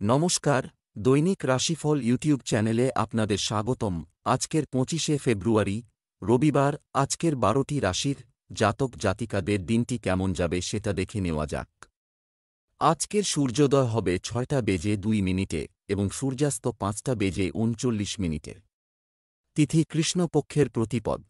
নমস্কার, দৈনিক রাশিফল ইউটিউব চ্যানেলে আপনাদের স্বাগতম। আজকের ২৫শে ফেব্রুয়ারি, রবিবার। আজকের ১২টি রাশির জাতক জাতিকাদের দিনটি কেমন যাবে সেটা দেখে নেওয়া যাক। আজকের সূর্যোদয় হবে ৬টা বেজে ২ মিনিটে এবং সূর্যাস্ত ৫টা বেজে ৩৯ মিনিটে। তিথি কৃষ্ণপক্ষের প্রতিপদ।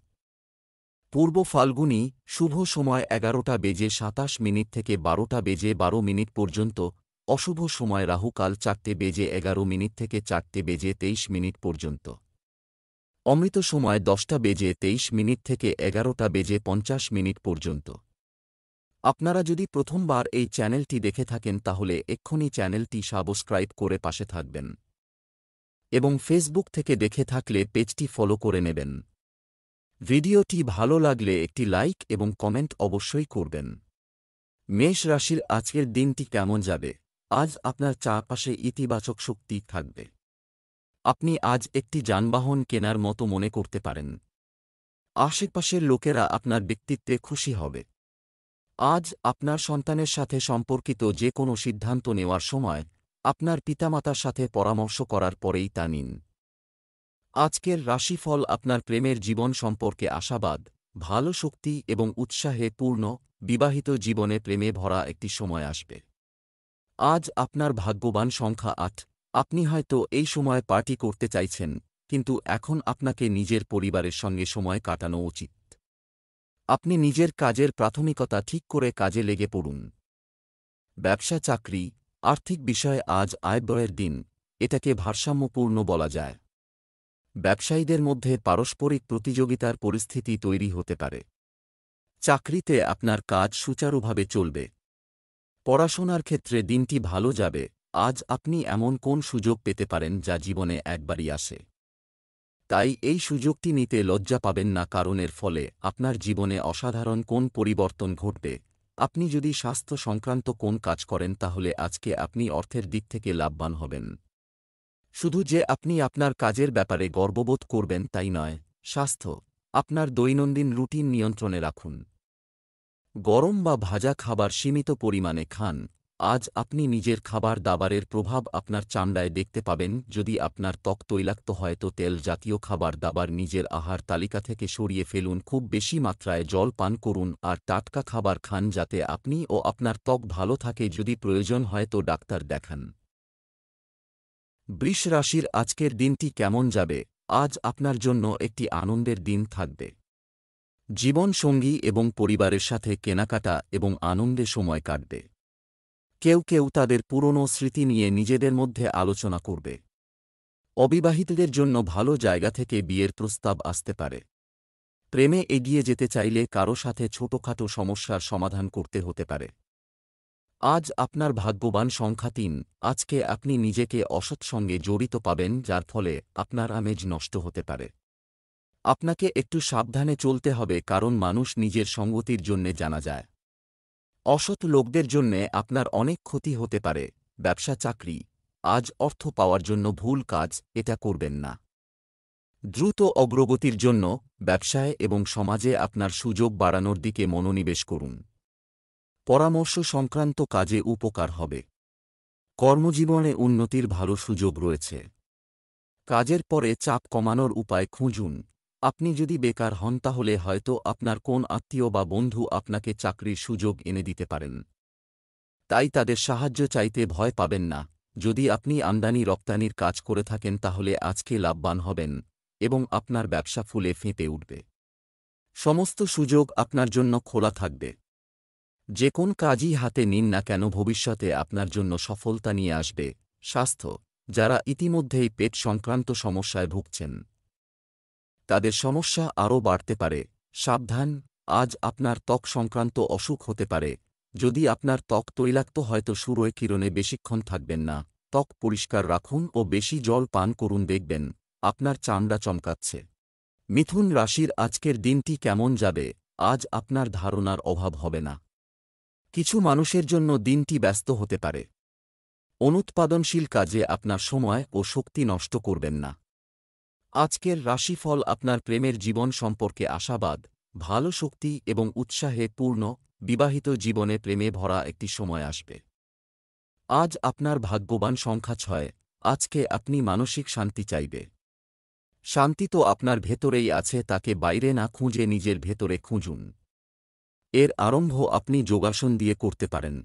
পূর্ব ফাল্গুনী, শুভ সময় ১১টা বেজে ২৭ মিনিট থেকে ১২টা বেজে ১২ মিনিট পর্যন্ত। অশুভ সময় রাহুকাল ৪টে বেজে ১১ মিনিট থেকে ৪টে বেজে ২৩ মিনিট পর্যন্ত। অমৃত সময় ১০টা বেজে ২৩ মিনিট থেকে ১১টা বেজে ৫০ মিনিট পর্যন্ত। আপনারা যদি প্রথমবার এই চ্যানেলটি দেখে থাকেন তাহলে এক্ষুনি চ্যানেলটি সাবস্ক্রাইব করে পাশে থাকবেন এবং ফেসবুক থেকে দেখে থাকলে পেজটি ফলো করে নেবেন। ভিডিওটি ভালো লাগলে একটি লাইক এবং কমেন্ট অবশ্যই করবেন। মেষ রাশির আজকের দিনটি কেমন যাবে? আজ আপনার চারপাশে ইতিবাচক শক্তি থাকবে। আপনি আজ একটি যানবাহন কেনার মতো মনে করতে পারেন। আশেপাশের লোকেরা আপনার ব্যক্তিত্বে খুশি হবে। আজ আপনার সন্তানের সাথে সম্পর্কিত যে কোনো সিদ্ধান্ত নেওয়ার সময় আপনার পিতামাতার সাথে পরামর্শ করার পরেই তা নিন। আজকের রাশিফল আপনার প্রেমের জীবন সম্পর্কে আশাবাদ, ভালো শক্তি এবং উৎসাহে পূর্ণ। বিবাহিত জীবনে প্রেমে ভরা একটি সময় আসবে। আজ আপনার ভাগ্যবান সংখ্যা ৮। আপনি হয়তো এই সময় পার্টি করতে চাইছেন, কিন্তু এখন আপনাকে নিজের পরিবারের সঙ্গে সময় কাটানো উচিত। আপনি নিজের কাজের প্রাথমিকতা ঠিক করে কাজে লেগে পড়ুন। ব্যবসা চাকরি, আর্থিক বিষয়ে আজ আয়-ব্যয়ের দিন। এটাকে ভারসাম্যপূর্ণ বলা যায়। ব্যবসায়ীদের মধ্যে পারস্পরিক প্রতিযোগিতার পরিস্থিতি তৈরি হতে পারে। চাকরিতে আপনার কাজ সুচারুভাবে চলবে। পড়াশোনার ক্ষেত্রে দিনটি ভালো যাবে। আজ আপনি এমন কোন সুযোগ পেতে পারেন যা জীবনে একবারই আসে। তাই এই সুযোগটি নিতে লজ্জা পাবেন না, কারণ এর ফলে আপনার জীবনে অসাধারণ কোন পরিবর্তন ঘটবে। আপনি যদি স্বাস্থ্য সংক্রান্ত কোন কাজ করেন তাহলে আজকে আপনি অর্থের দিক থেকে লাভবান হবেন। শুধু যে আপনি আপনার কাজের ব্যাপারে গর্ববোধ করবেন তাই নয়, স্বাস্থ্য, আপনার দৈনন্দিন রুটিন নিয়ন্ত্রণে রাখুন। গরম বা ভাজা খাবার সীমিত পরিমাণে খান। আজ আপনি নিজের খাবার দাবারের প্রভাব আপনার চামড়ায় দেখতে পাবেন। যদি আপনার ত্বক তৈলাক্ত হয় তো তেল জাতীয় খাবার দাবার নিজের আহার তালিকা থেকে সরিয়ে ফেলুন। খুব বেশি মাত্রায় জল পান করুন আর টাটকা খাবার খান যাতে আপনি ও আপনার ত্বক ভালো থাকে। যদি প্রয়োজন হয় তো ডাক্তার দেখান। বৃষ রাশির আজকের দিনটি কেমন যাবে? আজ আপনার জন্য একটি আনন্দের দিন থাকবে। জীবনসঙ্গী এবং পরিবারের সাথে কেনাকাটা এবং আনন্দে সময় কাটবে। কেউ কেউ তাদের পুরনো স্মৃতি নিয়ে নিজেদের মধ্যে আলোচনা করবে। অবিবাহিতদের জন্য ভালো জায়গা থেকে বিয়ের প্রস্তাব আসতে পারে। প্রেমে এগিয়ে যেতে চাইলে কারো সাথে ছোটখাটো সমস্যার সমাধান করতে হতে পারে। আজ আপনার ভাগ্যবান সংখ্যা ৩। আজকে আপনি নিজেকে অসৎ সঙ্গে জড়িত পাবেন, যার ফলে আপনার আমেজ নষ্ট হতে পারে। আপনাকে একটু সাবধানে চলতে হবে, কারণ মানুষ নিজের সঙ্গতির জন্যে জানা যায়। অসৎ লোকদের জন্যে আপনার অনেক ক্ষতি হতে পারে। ব্যবসা চাকরি, আজ অর্থ পাওয়ার জন্য ভুল কাজ এটা করবেন না। দ্রুত অগ্রগতির জন্য ব্যবসায় এবং সমাজে আপনার সুযোগ বাড়ানোর দিকে মনোনিবেশ করুন। পরামর্শ সংক্রান্ত কাজে উপকার হবে। কর্মজীবনে উন্নতির ভালো সুযোগ রয়েছে। কাজের পরে চাপ কমানোর উপায় খুঁজুন। আপনি যদি বেকার হন তাহলে হয়তো আপনার কোন আত্মীয় বা বন্ধু আপনাকে চাকরির সুযোগ এনে দিতে পারেন। তাই তাদের সাহায্য চাইতে ভয় পাবেন না। যদি আপনি আমদানি রপ্তানির কাজ করে থাকেন তাহলে আজকে লাভবান হবেন এবং আপনার ব্যবসা ফুলে ফেঁপে উঠবে। সমস্ত সুযোগ আপনার জন্য খোলা থাকবে। যে কোন কাজই হাতে নিন না কেন ভবিষ্যতে আপনার জন্য সফলতা নিয়ে আসবে। স্বাস্থ্য, যারা ইতিমধ্যেই পেট সংক্রান্ত সমস্যায় ভুগছেন তাদের সমস্যা আরও বাড়তে পারে। সাবধান, আজ আপনার ত্বক সংক্রান্ত অসুখ হতে পারে। যদি আপনার ত্বক তৈলাক্ত হয় তো সূর্যের কিরণে বেশিক্ষণ থাকবেন না। ত্বক পরিষ্কার রাখুন ও বেশি জল পান করুন, দেখবেন আপনার চামড়া চমকাচ্ছে। মিথুন রাশির আজকের দিনটি কেমন যাবে? আজ আপনার ধারণার অভাব হবে না। কিছু মানুষের জন্য দিনটি ব্যস্ত হতে পারে। অনুৎপাদনশীল কাজে আপনার সময় ও শক্তি নষ্ট করবেন না। আজকের রাশিফল আপনার প্রেমের জীবন সম্পর্কে আশাবাদ, ভালো শক্তি এবং উৎসাহে পূর্ণ। বিবাহিত জীবনে প্রেমে ভরা একটি সময় আসবে। আজ আপনার ভাগ্যবান সংখ্যা 6। আজকে আপনি মানসিক শান্তি চাইবে। শান্তি তো আপনার ভেতরেই আছে, তাকে বাইরে না খুঁজে নিজের ভেতরে খুঁজুন। এর আরম্ভ আপনি যোগাসন দিয়ে করতে পারেন।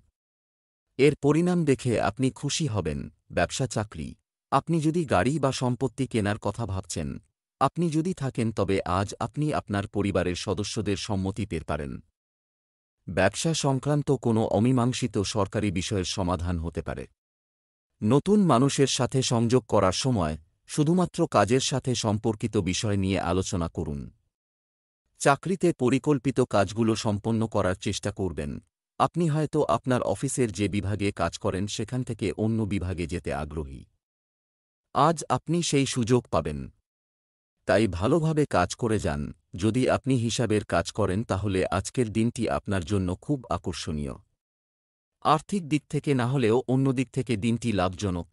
এর পরিণাম দেখে আপনি খুশি হবেন। ব্যবসা চাকরি, আপনি যদি গাড়ি বা সম্পত্তি কেনার কথা ভাবছেন, আপনি যদি থাকেন, তবে আজ আপনি আপনার পরিবারের সদস্যদের সম্মতি পেতে পারেন। ব্যবসা সংক্রান্ত কোনো অমীমাংসিত সরকারি বিষয়ের সমাধান হতে পারে। নতুন মানুষের সাথে সংযোগ করার সময় শুধুমাত্র কাজের সাথে সম্পর্কিত বিষয় নিয়ে আলোচনা করুন। চাকরিতে পরিকল্পিত কাজগুলো সম্পন্ন করার চেষ্টা করবেন। আপনি হয়তো আপনার অফিসের যে বিভাগে কাজ করেন সেখান থেকে অন্য বিভাগে যেতে আগ্রহী। আজ আপনি সেই সুযোগ পাবেন। তাই ভালোভাবে কাজ করে যান। যদি আপনি হিসাবের কাজ করেন তাহলে আজকের দিনটি আপনার জন্য খুব আকর্ষণীয়। আর্থিক দিক থেকে না হলেও অন্য দিক থেকে দিনটি লাভজনক।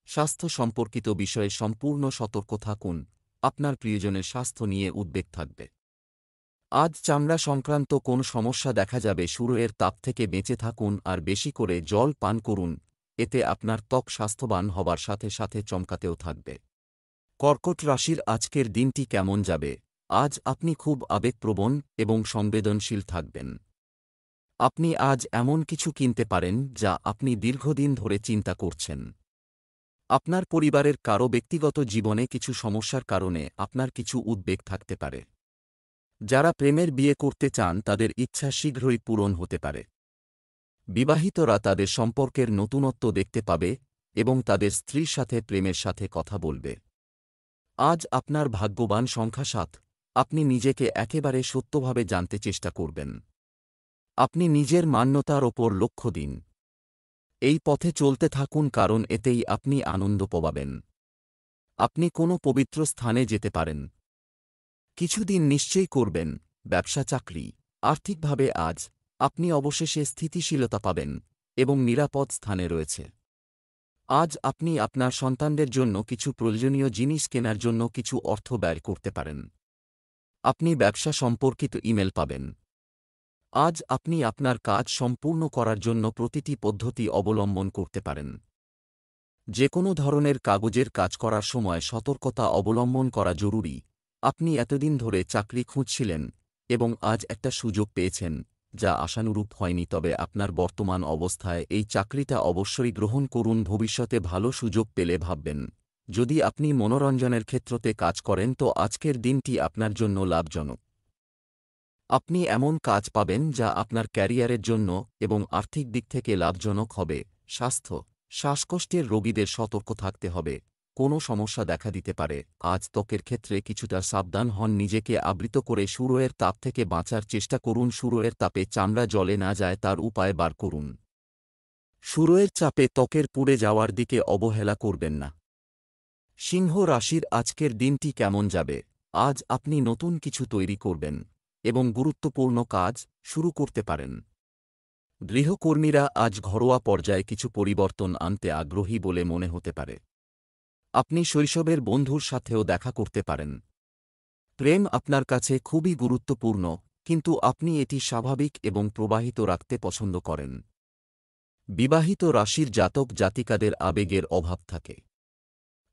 স্বাস্থ্য সম্পর্কিত বিষয়ে সম্পূর্ণ সতর্ক থাকুন। আপনার প্রিয়জনের স্বাস্থ্য নিয়ে উদ্বেগ থাকবে। আজ চামড়া সংক্রান্ত কোন সমস্যা দেখা যাবে। সূর্যের তাপ থেকে বেঁচে থাকুন আর বেশি করে জল পান করুন। এতে আপনার ত্বক স্বাস্থ্যবান হবার সাথে সাথে চমকাতেও থাকবে। কর্কট রাশির আজকের দিনটি কেমন যাবে? আজ আপনি খুব আবেগপ্রবণ এবং সংবেদনশীল থাকবেন। আপনি আজ এমন কিছু কিনতে পারেন যা আপনি দীর্ঘদিন ধরে চিন্তা করছেন। আপনার পরিবারের কারও ব্যক্তিগত জীবনে কিছু সমস্যার কারণে আপনার কিছু উদ্বেগ থাকতে পারে। যারা প্রেমের বিয়ে করতে চান তাদের ইচ্ছা শীঘ্রই পূরণ হতে পারে। বিবাহিতরা তাদের সম্পর্কের নতুনত্ব দেখতে পাবে এবং তাদের স্ত্রীর সাথে প্রেমের সাথে কথা বলবে। আজ আপনার ভাগ্যবান সংখ্যা 7। আপনি নিজেকে একেবারে সত্যভাবে জানতে চেষ্টা করবেন। আপনি নিজের মান্যতার ওপর লক্ষ্য দিন। এই পথে চলতে থাকুন, কারণ এতেই আপনি আনন্দ পাবেন। আপনি কোনো পবিত্র স্থানে যেতে পারেন। কিছুদিন নিশ্চয়ই করবেন। ব্যবসা চাকরি, আর্থিকভাবে আজ আপনি অবশেষে স্থিতিশীলতা পাবেন এবং নিরাপদ স্থানে রয়েছে। আজ আপনি আপনার সন্তানদের জন্য কিছু প্রয়োজনীয় জিনিস কেনার জন্য কিছু অর্থ ব্যয় করতে পারেন। আপনি ব্যবসা সম্পর্কিত ইমেল পাবেন। আজ আপনি আপনার কাজ সম্পূর্ণ করার জন্য প্রতিটি পদ্ধতি অবলম্বন করতে পারেন। যে কোনো ধরনের কাগজের কাজ করার সময় সতর্কতা অবলম্বন করা জরুরি। আপনি এতদিন ধরে চাকরি খুঁজছিলেন এবং আজ একটা সুযোগ পেয়েছেন যা আশানুরূপ হয়নি, তবে আপনার বর্তমান অবস্থায় এই চাকরিটা অবশ্যই গ্রহণ করুন। ভবিষ্যতে ভালো সুযোগ পেলে ভাববেন। যদি আপনি মনোরঞ্জনের ক্ষেত্রতে কাজ করেন তো আজকের দিনটি আপনার জন্য লাভজনক। আপনি এমন কাজ পাবেন যা আপনার ক্যারিয়ারের জন্য এবং আর্থিক দিক থেকে লাভজনক হবে। স্বাস্থ্য, শ্বাসকষ্টের রোগীদের সতর্ক থাকতে হবে। কোনো সমস্যা দেখা দিতে পারে। আজ ত্বকের ক্ষেত্রে কিছুটা সাবধান হন। নিজেকে আবৃত করে সূর্যের তাপ থেকে বাঁচার চেষ্টা করুন। সূর্যের তাপে চামড়া জ্বলে না যায় তার উপায় বার করুন। সূর্যের চাপে ত্বকের পুড়ে যাওয়ার দিকে অবহেলা করবেন না। সিংহ রাশির আজকের দিনটি কেমন যাবে? আজ আপনি নতুন কিছু তৈরি করবেন এবং গুরুত্বপূর্ণ কাজ শুরু করতে পারেন। গৃহকর্মীরা আজ ঘরোয়া পর্যায়ে কিছু পরিবর্তন আনতে আগ্রহী বলে মনে হতে পারে। আপনি শৈশবের বন্ধুর সাথেও দেখা করতে পারেন। প্রেম আপনার কাছে খুবই গুরুত্বপূর্ণ, কিন্তু আপনি এটি স্বাভাবিক এবং প্রবাহিত রাখতে পছন্দ করেন। বিবাহিত রাশির জাতক জাতিকাদের আবেগের অভাব থাকে।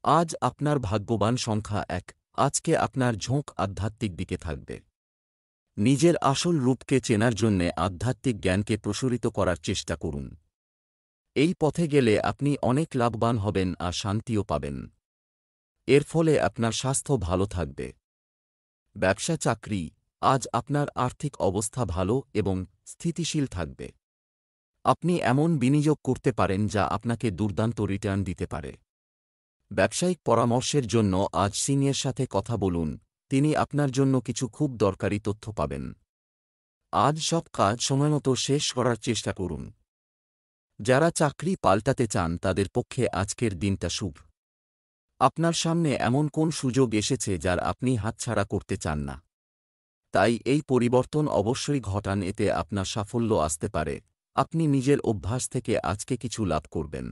আজ আপনার ভাগ্যবান সংখ্যা 1। আজকে আপনার ঝোঁক আধ্যাত্মিক দিকে থাকবে। নিজের আসল রূপকে চেনার জন্যে আধ্যাত্মিক জ্ঞানকে প্রসারিত করার চেষ্টা করুন। এই পথে গেলে আপনি অনেক লাভবান হবেন আর শান্তিও পাবেন। এর ফলে আপনার স্বাস্থ্য ভালো থাকবে। ব্যবসা চাকরি, আজ আপনার আর্থিক অবস্থা ভালো এবং স্থিতিশীল থাকবে। আপনি এমন বিনিয়োগ করতে পারেন যা আপনাকে দুর্দান্ত রিটার্ন দিতে পারে। ব্যবসায়িক পরামর্শের জন্য আজ সিংয়ের সাথে কথা বলুন। তিনি আপনার জন্য কিছু খুব দরকারি তথ্য পাবেন। আজ সব কাজ সময়মতো শেষ করার চেষ্টা করুন। যারা চাকরি পাল্টাতে চান তাদের পক্ষে আজকের দিনটা শুভ। আপনার সামনে এমন কোন সুযোগ এসেছে যার আপনি হাতছাড়া করতে চান না। তাই এই পরিবর্তন অবশ্যই ঘটান, এতে আপনার সাফল্য আসতে পারে। আপনি নিজের অভ্যাস থেকে আজকে কিছু লাভ করবেন।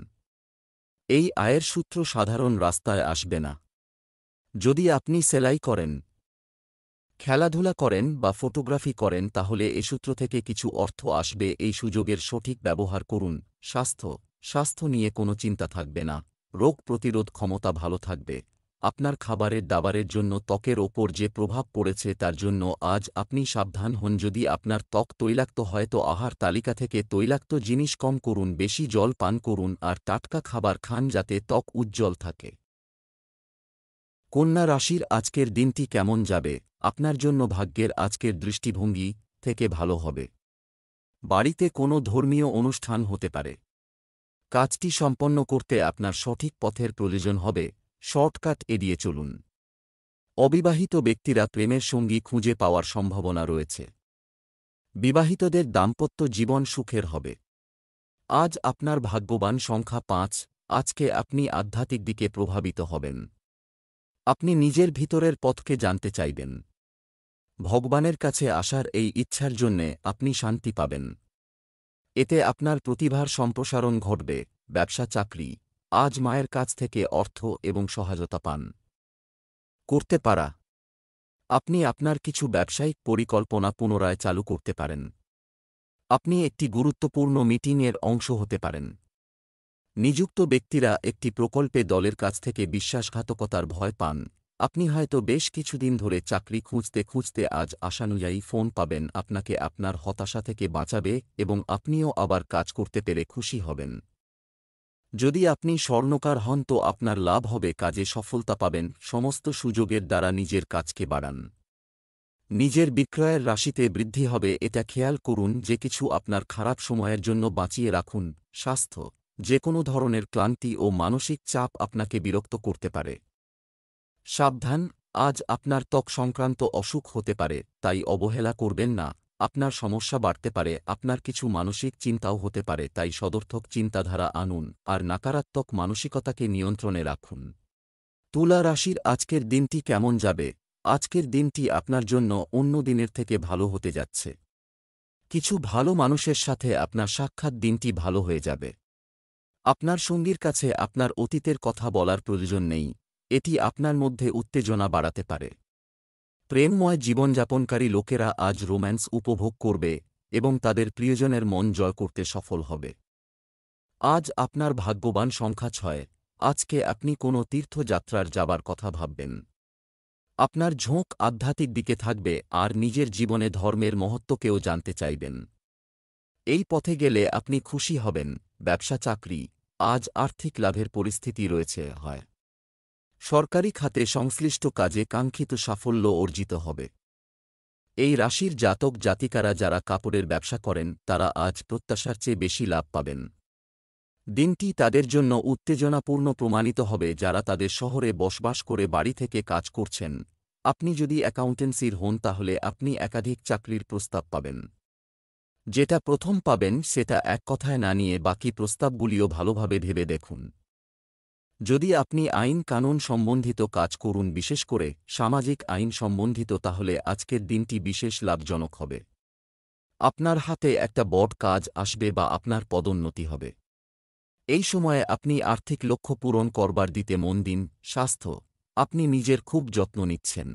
এই আয়ের সূত্র সাধারণ রাস্তায় আসবে না। যদি আপনি সেলাই করেন, খেলাধুলা করেন বা ফটোগ্রাফি করেন তাহলে এ সূত্র থেকে কিছু অর্থ আসবে। এই সুযোগের সঠিক ব্যবহার করুন। স্বাস্থ্য, স্বাস্থ্য নিয়ে কোনো চিন্তা থাকবে না, রোগ প্রতিরোধ ক্ষমতা ভালো থাকবে। আপনার খাবারের দাবারের জন্য ত্বকের ওপর যে প্রভাব পড়েছে তার জন্য আজ আপনি সাবধান হন। যদি আপনার ত্বক তৈলাক্ত হয় তো আহার তালিকা থেকে তৈলাক্ত জিনিস কম করুন, বেশি জল পান করুন আর টাটকা খাবার খান যাতে ত্বক উজ্জ্বল থাকে। কন্যা রাশির আজকের দিনটি কেমন যাবে? আপনার জন্য ভাগ্যের আজকের দৃষ্টিভঙ্গি থেকে ভালো হবে। বাড়িতে কোনো ধর্মীয় অনুষ্ঠান হতে পারে। কাজটি সম্পন্ন করতে আপনার সঠিক পথের প্রয়োজন হবে, শর্টকাট এড়িয়ে চলুন। অবিবাহিত ব্যক্তিরা প্রেমের সঙ্গী খুঁজে পাওয়ার সম্ভাবনা রয়েছে। বিবাহিতদের দাম্পত্য জীবন সুখের হবে। আজ আপনার ভাগ্যবান সংখ্যা ৫। আজকে আপনি আধ্যাত্মিক দিকে প্রভাবিত হবেন। আপনি নিজের ভিতরের পথকে জানতে চাইবেন। ভগবানের কাছে আসার এই ইচ্ছার জন্যে আপনি শান্তি পাবেন। এতে আপনার প্রতিভার সম্প্রসারণ ঘটবে। ব্যবসা চাকরি, আজ মায়ের কাছ থেকে অর্থ এবং সহায়তা পান করতে পারা। আপনি আপনার কিছু ব্যবসায়িক পরিকল্পনা পুনরায় চালু করতে পারেন। আপনি একটি গুরুত্বপূর্ণ মিটিংয়ের অংশ হতে পারেন। নিযুক্ত ব্যক্তিরা একটি প্রকল্পে দলের কাছ থেকে বিশ্বাসঘাতকতার ভয় পান। আপনি হয়তো বেশ কিছুদিন ধরে চাকরি খুঁজতে খুঁজতে আজ আশানুযায়ী ফোন পাবেন, আপনাকে আপনার হতাশা থেকে বাঁচাবে এবং আপনিও আবার কাজ করতে পেরে খুশি হবেন। যদি আপনি স্বর্ণকার হন তো আপনার লাভ হবে, কাজে সফলতা পাবেন। সমস্ত সুযোগের দ্বারা নিজের কাজকে বাড়ান। নিজের বিক্রয়ের রাশিতে বৃদ্ধি হবে, এটা খেয়াল করুন যে কিছু আপনার খারাপ সময়ের জন্য বাঁচিয়ে রাখুন। স্বাস্থ্য, যে কোনো ধরনের ক্লান্তি ও মানসিক চাপ আপনাকে বিরক্ত করতে পারে। সাবধান, আজ আপনার ত্বক সংক্রান্ত অসুখ হতে পারে, তাই অবহেলা করবেন না। আপনার সমস্যা বাড়তে পারে, আপনার কিছু মানসিক চিন্তাও হতে পারে, তাই সদর্থক চিন্তাধারা আনুন আর নাকারাত্মক মানসিকতাকে নিয়ন্ত্রণে রাখুন। তুলা রাশির আজকের দিনটি কেমন যাবে? আজকের দিনটি আপনার জন্য অন্য দিনের থেকে ভালো হতে যাচ্ছে। কিছু ভালো মানুষের সাথে আপনার সাক্ষাৎ, দিনটি ভালো হয়ে যাবে। আপনার সঙ্গীর কাছে আপনার অতীতের কথা বলার প্রয়োজন নেই, এটি আপনার মধ্যে উত্তেজনা বাড়াতে পারে। প্রেমময় জীবনযাপনকারী লোকেরা আজ রোম্যান্স উপভোগ করবে এবং তাদের প্রিয়জনের মন জয় করতে সফল হবে। আজ আপনার ভাগ্যবান সংখ্যা ৬। আজকে আপনি কোনো তীর্থযাত্রার যাবার কথা ভাববেন। আপনার ঝোঁক আধ্যাত্মিক দিকে থাকবে আর নিজের জীবনে ধর্মের মহত্বকেও জানতে চাইবেন। এই পথে গেলে আপনি খুশি হবেন। ব্যবসা চাকরি, আজ আর্থিক লাভের পরিস্থিতি রয়েছে হয়। সরকারি খাতে সংশ্লিষ্ট কাজে কাঙ্ক্ষিত সাফল্য অর্জিত হবে। এই রাশির জাতক জাতিকারা যারা কাপড়ের ব্যবসা করেন তারা আজ প্রত্যাশার চেয়ে বেশি লাভ পাবেন। দিনটি তাদের জন্য উত্তেজনাপূর্ণ প্রমাণিত হবে যারা তাদের শহরে বসবাস করে বাড়ি থেকে কাজ করছেন। আপনি যদি অ্যাকাউন্টেন্সির হন তাহলে আপনি একাধিক চাকরির প্রস্তাব পাবেন। যেটা প্রথম পাবেন সেটা এক কথায় না নিয়ে বাকি প্রস্তাবগুলিও ভালোভাবে ভেবে দেখুন। যদি আপনি আইন কানুন সম্বন্ধিত কাজ করুন, বিশেষ করে সামাজিক আইন সম্বন্ধিত, তাহলে আজকের দিনটি বিশেষ লাভজনক হবে। আপনার হাতে একটা বড় কাজ আসবে বা আপনার পদোন্নতি হবে। এই সময়ে আপনি আর্থিক লক্ষ্য পূরণ করবার দিতে মন দিন। স্বাস্থ্য, আপনি নিজের খুব যত্ন নিচ্ছেন।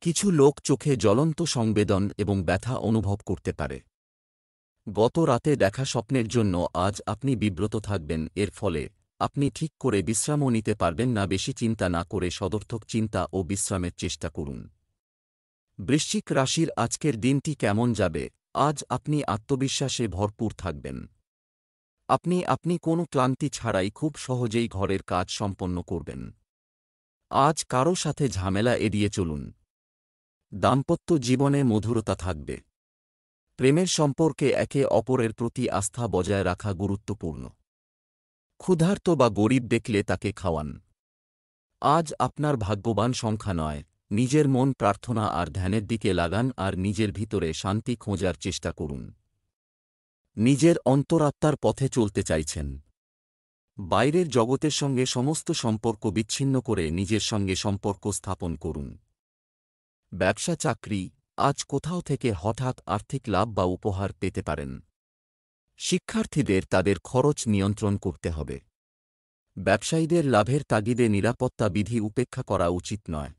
কিছু লোক চোখে জ্বলন্ত সংবেদন এবং ব্যথা অনুভব করতে পারে। গত রাতে দেখা স্বপ্নের জন্য আজ আপনি বিব্রত থাকবেন, এর ফলে আপনি ঠিক করে বিশ্রামও নিতে পারবেন না। বেশি চিন্তা না করে সদর্থক চিন্তা ও বিশ্রামের চেষ্টা করুন। বৃশ্চিক রাশির আজকের দিনটি কেমন যাবে? আজ আপনি আত্মবিশ্বাসে ভরপুর থাকবেন। আপনি কোনো ক্লান্তি ছাড়াই খুব সহজেই ঘরের কাজ সম্পন্ন করবেন। আজ কারো সাথে ঝামেলা এড়িয়ে চলুন। দাম্পত্য জীবনে মধুরতা থাকবে। প্রেমের সম্পর্কে একে অপরের প্রতি আস্থা বজায় রাখা গুরুত্বপূর্ণ। ক্ষুধার্ত বা গরিব দেখলে তাকে খাওয়ান। আজ আপনার ভাগ্যবান সংখ্যা ৯। নিজের মন প্রার্থনা আর ধ্যানের দিকে লাগান আর নিজের ভিতরে শান্তি খোঁজার চেষ্টা করুন। নিজের অন্তরাত্মার পথে চলতে চাইছেন। বাইরের জগতের সঙ্গে সমস্ত সম্পর্ক বিচ্ছিন্ন করে নিজের সঙ্গে সম্পর্ক স্থাপন করুন। ব্যবসা চাকরি, আজ কোথাও থেকে হঠাৎ আর্থিক লাভ বা উপহার পেতে পারেন। শিক্ষার্থীদের তাদের খরচ নিয়ন্ত্রণ করতে হবে। ব্যবসায়ীদের লাভের তাগিদে নিরাপত্তা বিধি উপেক্ষা করা উচিত নয়।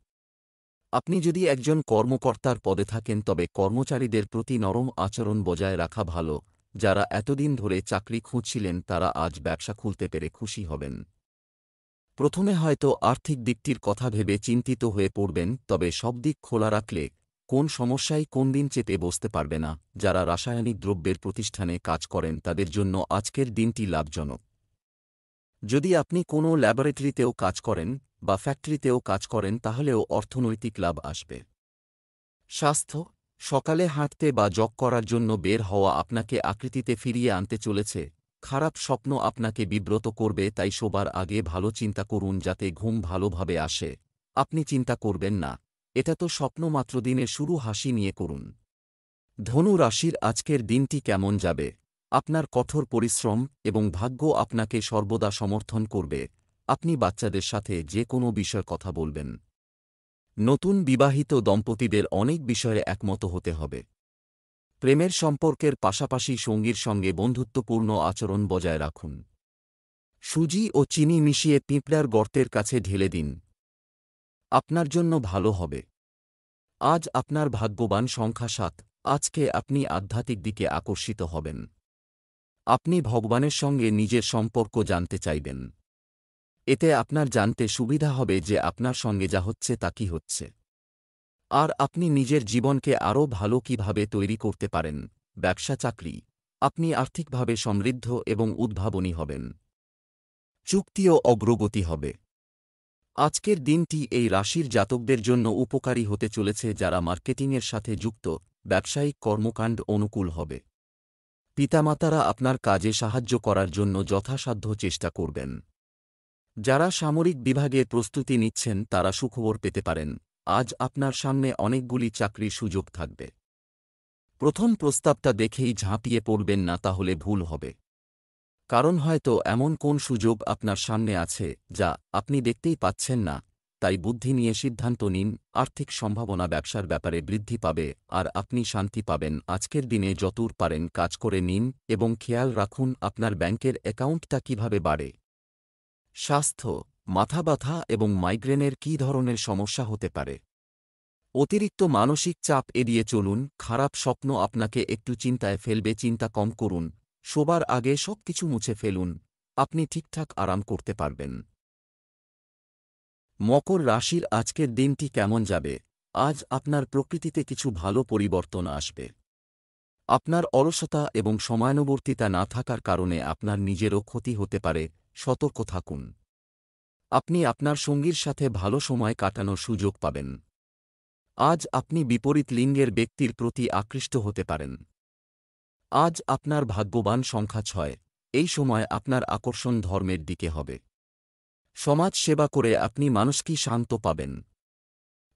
আপনি যদি একজন কর্মকর্তার পদে থাকেন তবে কর্মচারীদের প্রতি নরম আচরণ বজায় রাখা ভালো। যারা এতদিন ধরে চাকরি খুঁজছিলেন তারা আজ ব্যবসা খুলতে পেরে খুশি হবেন। প্রথমে হয়তো আর্থিক দিকটির কথা ভেবে চিন্তিত হয়ে পড়বেন, তবে সব দিক খোলা রাখলে কোন সমস্যায় কোন দিন চেপে বসতে পারবে না। যারা রাসায়নিক দ্রব্যের প্রতিষ্ঠানে কাজ করেন তাদের জন্য আজকের দিনটি লাভজনক। যদি আপনি কোনো ল্যাবরেটরিতেও কাজ করেন বা ফ্যাক্টরিতেও কাজ করেন তাহলেও অর্থনৈতিক লাভ আসবে। স্বাস্থ্য, সকালে হাঁটতে বা জগ করার জন্য বের হওয়া আপনাকে আকৃতিতে ফিরিয়ে আনতে চলেছে। খারাপ স্বপ্ন আপনাকে বিব্রত করবে, তাই শোবার আগে ভালো চিন্তা করুন যাতে ঘুম ভালোভাবে আসে। আপনি চিন্তা করবেন না, এটা তো স্বপ্ন মাত্র, দিনের শুরু হাসি নিয়ে করুন। ধনু রাশির আজকের দিনটি কেমন যাবে? আপনার কঠোর পরিশ্রম এবং ভাগ্য আপনাকে সর্বদা সমর্থন করবে। আপনি বাচ্চাদের সাথে যে কোনো বিষয়ে কথা বলবেন। নতুন বিবাহিত দম্পতিদের অনেক বিষয়ে একমত হতে হবে। প্রেমের সম্পর্কের পাশাপাশি সঙ্গীর সঙ্গে বন্ধুত্বপূর্ণ আচরণ বজায় রাখুন। সুজি ও চিনি মিশিয়ে পিঁপড়ার গর্তের কাছে ঢেলে দিন। আপনার জন্য ভালো হবে। আজ আপনার ভাগ্যবান সংখ্যা 7। আজকে আপনি আধ্যাত্মিক দিকে আকর্ষিত হবেন। আপনি ভগবানের সঙ্গে নিজের সম্পর্ক জানতে চাইবেন। এতে আপনার জানতে সুবিধা হবে যে আপনার সঙ্গে যা হচ্ছে তা কি হচ্ছে, আর আপনি নিজের জীবনকে আরও ভালো কিভাবে তৈরি করতে পারেন। ব্যবসা চাকরি, আপনি আর্থিকভাবে সমৃদ্ধ এবং উদ্ভাবনী হবেন। চুক্তিও অগ্রগতি হবে। আজকের দিনটি এই রাশির জাতকদের জন্য উপকারী হতে চলেছে। যারা মার্কেটিংয়ের সাথে যুক্ত, ব্যবসায়িক কর্মকাণ্ড অনুকূল হবে। পিতামাতারা আপনার কাজে সাহায্য করার জন্য যথাসাধ্য চেষ্টা করবেন। যারা সামরিক বিভাগে প্রস্তুতি নিচ্ছেন তারা সুখবর পেতে পারেন। আজ আপনার সামনে অনেকগুলি চাকরির সুযোগ থাকবে। প্রথম প্রস্তাবটা দেখেই ঝাঁপিয়ে পড়বেন না, তাহলে ভুল হবে। কারণ হয়তো এমন কোন সুযোগ আপনার সামনে আছে যা আপনি দেখতেই পাচ্ছেন না। তাই বুদ্ধি নিয়ে সিদ্ধান্ত নিন। আর্থিক সম্ভাবনা ব্যবসার ব্যাপারে বৃদ্ধি পাবে আর আপনি শান্তি পাবেন। আজকের দিনে যতদূর পারেন কাজ করে নিন এবং খেয়াল রাখুন আপনার ব্যাংকের অ্যাকাউন্টটা কিভাবে বাড়ে। স্বাস্থ্য, মাথা ব্যথা এবং মাইগ্রেনের কী ধরনের সমস্যা হতে পারে? অতিরিক্ত মানসিক চাপ এড়িয়ে চলুন। খারাপ স্বপ্ন আপনাকে একটু চিন্তায় ফেলবে, চিন্তা কম করুন। শোবার আগে সবকিছু মুছে ফেলুন। আপনি ঠিকঠাক আরাম করতে পারবেন। মকর রাশির আজকের দিনটি কেমন যাবে? আজ আপনার প্রকৃতিতে কিছু ভালো পরিবর্তন আসবে। আপনার অলসতা এবং সময়ানুবর্তিতা না থাকার কারণে আপনার নিজেরও ক্ষতি হতে পারে, সতর্ক থাকুন। আপনি আপনার সঙ্গীর সাথে ভালো সময় কাটানোর সুযোগ পাবেন। আজ আপনি বিপরীত লিঙ্গের ব্যক্তির প্রতি আকৃষ্ট হতে পারেন। আজ আপনার ভাগ্যবান সংখ্যা 6। এই সময় আপনার আকর্ষণ ধর্মের দিকে হবে। সমাজ সেবা করে আপনি মানসিক শান্ত পাবেন।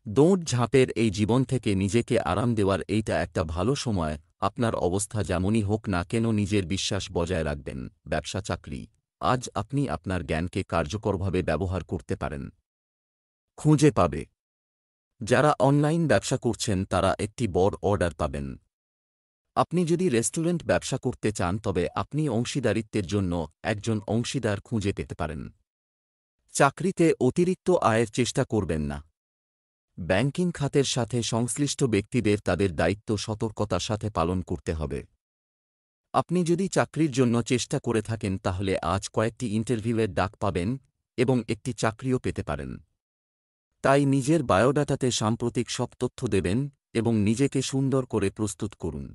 দৌড় ঝাঁপের এই জীবন থেকে নিজেকে আরাম দেওয়ার এইটা একটা ভালো সময়। আপনার অবস্থা যেমনই হোক না কেন নিজের বিশ্বাস বজায় রাখবেন। ব্যবসা চাকরি, আজ আপনি আপনার জ্ঞানকে কার্যকরভাবে ব্যবহার করতে পারেন। খুঁজে পাবে। যারা অনলাইন ব্যবসা করছেন তারা একটি বড় অর্ডার পাবেন। আপনি যদি রেস্টুরেন্ট ব্যবসা করতে চান তবে আপনি অংশীদারিত্বের জন্য একজন অংশীদার খুঁজে পেতে পারেন। চাকরিতে অতিরিক্ত আয়ের চেষ্টা করবেন না। ব্যাংকিং খাতের সাথে সংশ্লিষ্ট ব্যক্তিদের তাদের দায়িত্ব সতর্কতার সাথে পালন করতে হবে। আপনি যদি চাকরির জন্য চেষ্টা করে থাকেন তাহলে আজ কয়েকটি ইন্টারভিউয়ের ডাক পাবেন এবং একটি চাকরিও পেতে পারেন। তাই নিজের বায়োডাটাতে সাম্প্রতিক সব তথ্য দেবেন এবং নিজেকে সুন্দর করে প্রস্তুত করুন।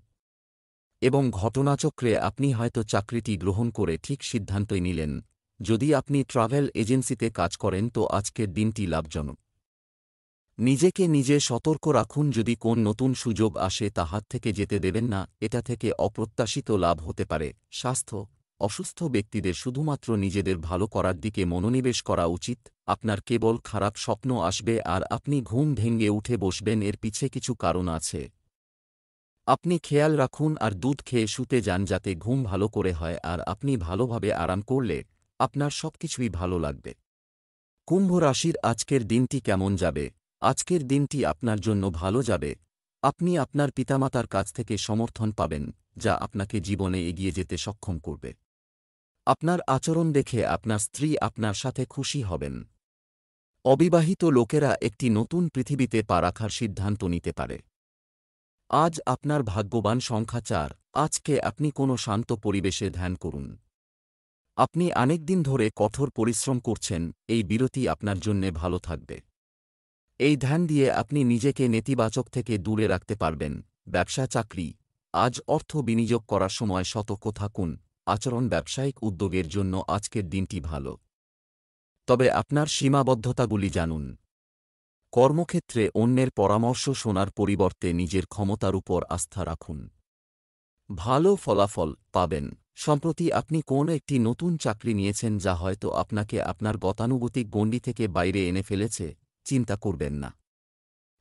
এবং ঘটনাচক্রে আপনি হয়তো চাকরিটি গ্রহণ করে ঠিক সিদ্ধান্তই নিলেন। যদি আপনি ট্রাভেল এজেন্সিতে কাজ করেন তো আজকের দিনটি লাভজনক। নিজেকে নিজে সতর্ক রাখুন, যদি কোন নতুন সুযোগ আসে তা হাত থেকে যেতে দেবেন না, এটা থেকে অপ্রত্যাশিত লাভ হতে পারে। স্বাস্থ্য, অসুস্থ ব্যক্তিদের শুধুমাত্র নিজেদের ভালো করার দিকে মনোনিবেশ করা উচিত। আপনার কেবল খারাপ স্বপ্ন আসবে আর আপনি ঘুম ভেঙে উঠে বসবেন, এর পিছে কিছু কারণ আছে। আপনি খেয়াল রাখুন আর দুধ খেয়ে শুতে যান যাতে ঘুম ভালো করে হয়, আর আপনি ভালোভাবে আরাম করলে আপনার সবকিছুই ভালো লাগবে। কুম্ভ রাশির আজকের দিনটি কেমন যাবে? আজকের দিনটি আপনার জন্য ভালো যাবে। আপনি আপনার পিতামাতার কাছ থেকে সমর্থন পাবেন, যা আপনাকে জীবনে এগিয়ে যেতে সক্ষম করবে। আপনার আচরণ দেখে আপনার স্ত্রী আপনার সাথে খুশি হবেন। অবিবাহিত লোকেরা একটি নতুন পৃথিবীতে পা রাখার সিদ্ধান্ত নিতে পারে। আজ আপনার ভাগ্যবান সংখ্যা 4। আজকে আপনি কোনো শান্ত পরিবেশে ধ্যান করুন। আপনি অনেক দিন ধরে কঠোর পরিশ্রম করছেন, এই বিরতি আপনার জন্যে ভালো থাকবে। এই ধ্যান দিয়ে আপনি নিজেকে নেতিবাচক থেকে দূরে রাখতে পারবেন। ব্যবসা চাকরি, আজ অর্থ বিনিয়োগ করার সময় সতর্ক থাকুন। আচরণ ব্যবসায়িক উদ্যোগের জন্য আজকের দিনটি ভালো। তবে আপনার সীমাবদ্ধতাগুলি জানুন। কর্মক্ষেত্রে অন্যের পরামর্শ শোনার পরিবর্তে নিজের ক্ষমতার উপর আস্থা রাখুন। ভালো ফলাফল পাবেন। সম্প্রতি আপনি কোন একটি নতুন চাকরি নিয়েছেন যা হয়তো আপনাকে আপনার গতানুগতিক গণ্ডি থেকে বাইরে এনে ফেলেছে, চিন্তা করবেন না।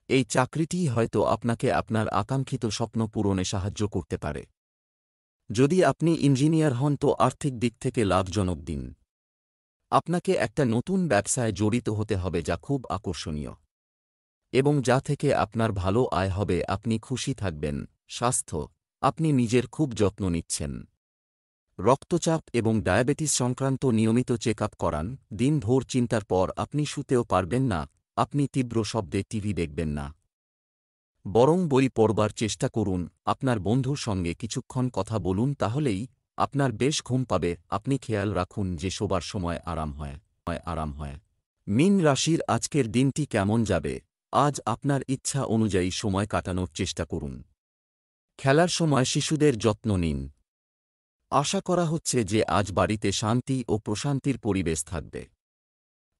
এই চাকরিটিই হয়তো আপনাকে আপনার আকাঙ্ক্ষিত স্বপ্ন পূরণে সাহায্য করতে পারে। যদি আপনি ইঞ্জিনিয়ার হন তো আর্থিক দিক থেকে লাভজনক দিন। আপনাকে একটা নতুন ব্যবসায় জড়িত হতে হবে যা খুব আকর্ষণীয় এবং যা থেকে আপনার ভালো আয় হবে। আপনি খুশি থাকবেন। স্বাস্থ্য, আপনি নিজের খুব যত্ন নিচ্ছেন। রক্তচাপ এবং ডায়াবেটিস সংক্রান্ত নিয়মিত চেক আপ করান। দিনভর চিন্তার পর আপনি শুতেও পারবেন না। আপনি তীব্র শব্দে টিভি দেখবেন না, বরং বই পড়বার চেষ্টা করুন। আপনার বন্ধুর সঙ্গে কিছুক্ষণ কথা বলুন, তাহলেই আপনার বেশ ঘুম পাবে। আপনি খেয়াল রাখুন যে শোবার সময় আরাম হয়। মীন রাশির আজকের দিনটি কেমন যাবে? আজ আপনার ইচ্ছা অনুযায়ী সময় কাটানোর চেষ্টা করুন। খেলার সময় শিশুদের যত্ন নিন। আশা করা হচ্ছে যে আজ বাড়িতে শান্তি ও প্রশান্তির পরিবেশ থাকবে।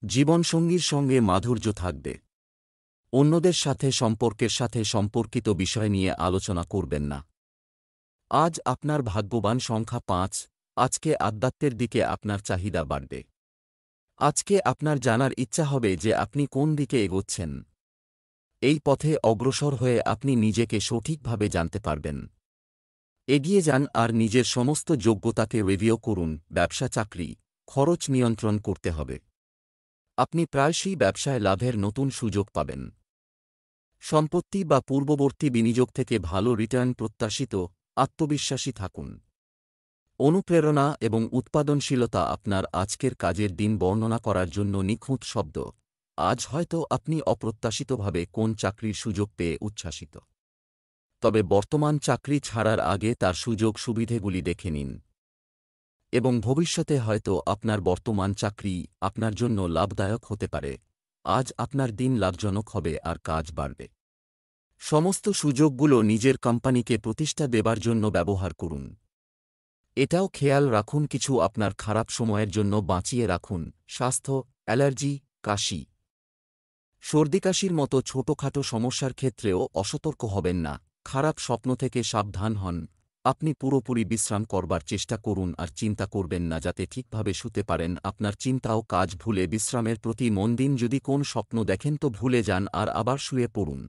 জীবনসঙ্গীর সঙ্গে মাধুর্য থাকবে। অন্যদের সাথে সম্পর্কের সাথে সম্পর্কিত বিষয় নিয়ে আলোচনা করবেন না। আজ আপনার ভাগ্যবান সংখ্যা 5। আজকে আধ্যাত্মের দিকে আপনার চাহিদা বাড়বে। আজকে আপনার জানার ইচ্ছা হবে যে আপনি কোন দিকে এগোচ্ছেন। এই পথে অগ্রসর হয়ে আপনি নিজেকে সঠিকভাবে জানতে পারবেন। এগিয়ে যান আর নিজের সমস্ত যোগ্যতাকে রিভিউ করুন। ব্যবসা চাকরি, খরচ নিয়ন্ত্রণ করতে হবে। আপনি প্রায়শই ব্যবসায় লাভের নতুন সুযোগ পাবেন। সম্পত্তি বা পূর্ববর্তী বিনিয়োগ থেকে ভালো রিটার্ন প্রত্যাশিত। আত্মবিশ্বাসী থাকুন। অনুপ্রেরণা এবং উৎপাদনশীলতা আপনার আজকের কাজের দিন বর্ণনা করার জন্য নিখুঁত শব্দ। আজ হয়তো আপনি অপ্রত্যাশিতভাবে কোন চাকরির সুযোগ পেয়ে উচ্ছ্বাসিত। তবে বর্তমান চাকরি ছাড়ার আগে তার সুযোগ সুবিধেগুলি দেখে নিন এবং ভবিষ্যতে হয়তো আপনার বর্তমান চাকরি আপনার জন্য লাভদায়ক হতে পারে। আজ আপনার দিন লাভজনক হবে আর কাজ বাড়বে। সমস্ত সুযোগগুলো নিজের কোম্পানিকে প্রতিষ্ঠা দেবার জন্য ব্যবহার করুন। এটাও খেয়াল রাখুন কিছু আপনার খারাপ সময়ের জন্য বাঁচিয়ে রাখুন। স্বাস্থ্য, অ্যালার্জি, কাশি, সর্দিকাশির মতো ছোটখাটো সমস্যার ক্ষেত্রেও অসতর্ক হবেন না। খারাপ স্বপ্ন থেকে সাবধান হন। আপনি পুরোপুরি বিশ্রাম করবার চেষ্টা করুন আর চিন্তা করবেন না যাতে ঠিকভাবে শুতে পারেন। আপনার চিন্তা ও কাজ ভুলে বিশ্রামের প্রতি মন দিন। যদি কোন স্বপ্ন দেখেন তো ভুলে যান আর আবার শুয়ে পড়ুন।